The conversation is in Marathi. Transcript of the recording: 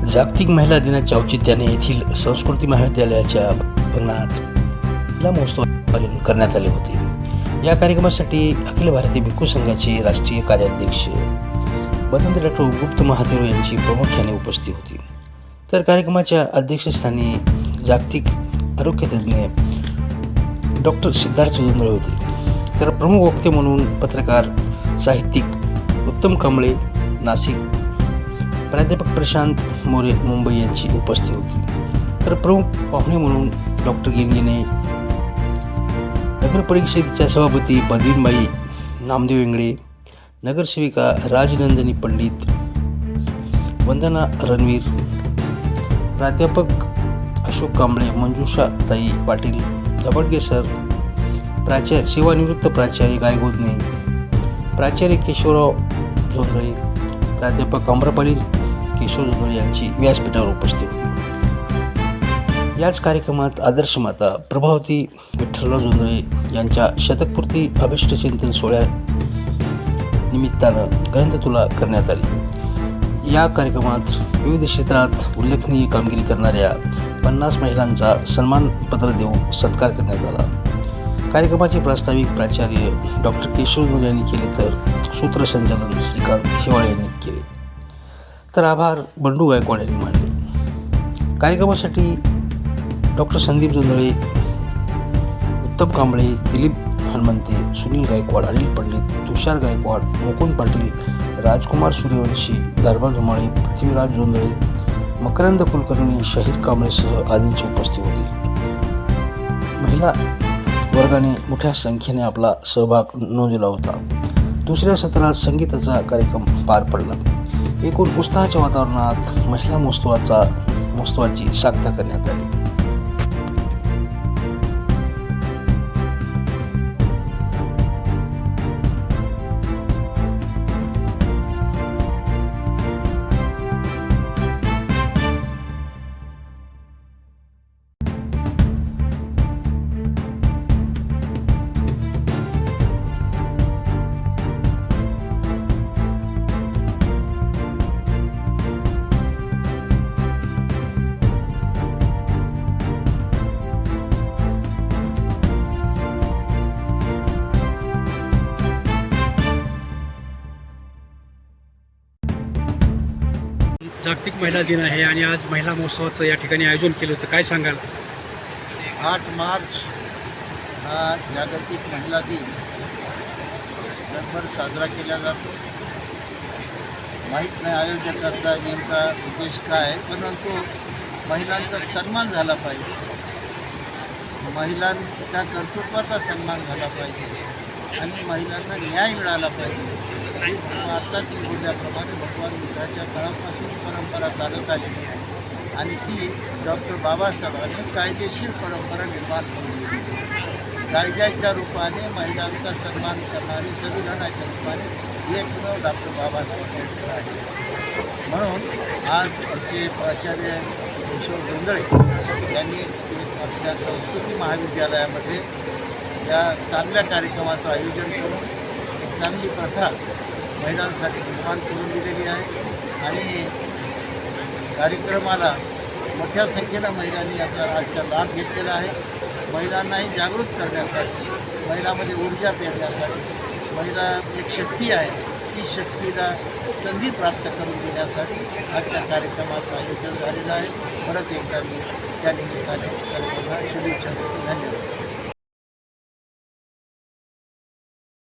जागतिक महिला दिनाच्या औचित्याने येथील संस्कृती महाविद्यालयाच्या भवनात महिला महोत्सव आयोजन करण्यात आले होते। या कार्यक्रमासाठी अखिल भारतीय भिक्खू संघाचे राष्ट्रीय कार्याध्यक्ष बंदे डॉक्टर गुप्त महादेव यांची प्रामुख्याने उपस्थिती होती। तर कार्यक्रमाच्या अध्यक्षस्थानी जागतिक आरोग्य तज्ज्ञ डॉक्टर सिद्धार्थ जोंधळे होते। तर प्रमुख वक्ते म्हणून पत्रकार साहित्यिक उत्तम कांबळे नाशिक, प्राध्यापक प्रशांत मोरे मुंबई यांची उपस्थिती होती। तर प्रमुख पाहुणे म्हणून डॉक्टर गिरगिने, नगर परिषदेच्या सभापती बलवीनबाई नामदेव इंगळे, नगरसेविका राजनंदिनी पंडित, वंदना रणवीर, प्राध्यापक अशोक कांबळे, मंजुषा ताई पाटील, दबडगे सर, प्राचार्य सेवानिवृत्त प्राचार्य गायगोदने, प्राचार्य केशवराव जोंधळे, प्राध्यापक आम्रपाली केशव जोंधळे यांची व्यासपीठावर उपस्थिती होती। याच कार्यक्रमात आदर्श माता प्रभावती विठ्ठलराव जोंधळे यांच्या शतकपूर्ती अभिष्टचिंतन सोहळ्या निमित्तानं ग्रंथतुला करण्यात आली। या कार्यक्रमात विविध क्षेत्रात उल्लेखनीय कामगिरी करणाऱ्या 50 महिलांचा सन्मानपत्र देऊन सत्कार करण्यात आला। कार्यक्रमाचे प्रास्ताविक प्राचार्य डॉक्टर केशव जोंधळे यांनी केले, तर सूत्रसंचालन श्रीकांत हिवाळे यांनी केले। तर आभार बंडू गायकवाड यांनी मानले। कार्यक्रमासाठी डॉक्टर संदीप जोंधळे, उत्तम कांबळे, दिलीप हनुमंते, सुनील गायकवाड, अनिल पंडित, तुषार गायकवाड, मुकुंद पाटील, राजकुमार सूर्यवंशी, दरबार धुमाळे, पृथ्वीराज जोंधळे, मकरंद कुलकर्णी, शाहीर कांबळेसह आदींची उपस्थिती होती। महिला वर्गाने मोठ्या संख्येने आपला सहभाग नोंदवला होता। दुसऱ्या सत्रात संगीताचा कार्यक्रम पार पडला। एकूण उत्साहाच्या वातावरणात महिला महोत्सवाची सांगता करण्यात आली। जागतिक महिला दिन आहे आणि आज महिला महोत्सवाचं या ठिकाणी आयोजन केलं होतं, काय सांगाल? 8 मार्च हा जागतिक महिला दिन जगभर साजरा केला जातो। माहीत नाही आयोजकाचा नेमका उद्देश काय, परंतु महिलांचा सन्मान झाला पाहिजे, महिलांच्या कर्तृत्वाचा सन्मान झाला पाहिजे आणि महिलांना न्याय मिळाला पाहिजे। ही आत्ताच मी बोलल्याप्रमाणे भगवान बुद्धाच्या काळापासून ही परंपरा चालत आलेली आहे आणि ती डॉक्टर बाबासाहेबांनी कायदेशीर परंपरा निर्माण करून दिलेली आहे। कायद्याच्या रूपाने महिलांचा सन्मान करणारी, संविधानाच्या रूपाने एकमेव डॉक्टर बाबासाहेब आंबेडकर आहे। म्हणून आज आमचे प्राचार्य केशव जोंधळे यांनी आपल्या संस्कृती महाविद्यालयामध्ये या चांगल्या कार्यक्रमाचं आयोजन करून एक चांगली प्रथा महिलांसाठी निर्माण करून दिलेली आहे आणि कार्यक्रमाला मोठ्या संख्येनं महिलांनी याचा आजचा लाभ घेतलेला आहे। महिलांनाही जागृत करण्यासाठी, महिलांमध्ये ऊर्जा पेरण्यासाठी, महिला एक शक्ती आहे, ती शक्तीला संधी प्राप्त करून देण्यासाठी आजच्या कार्यक्रमाचं आयोजन झालेलं आहे। परत एकदा मी त्या निमित्ताने सर्वांना शुभेच्छा देतो। धन्यवाद।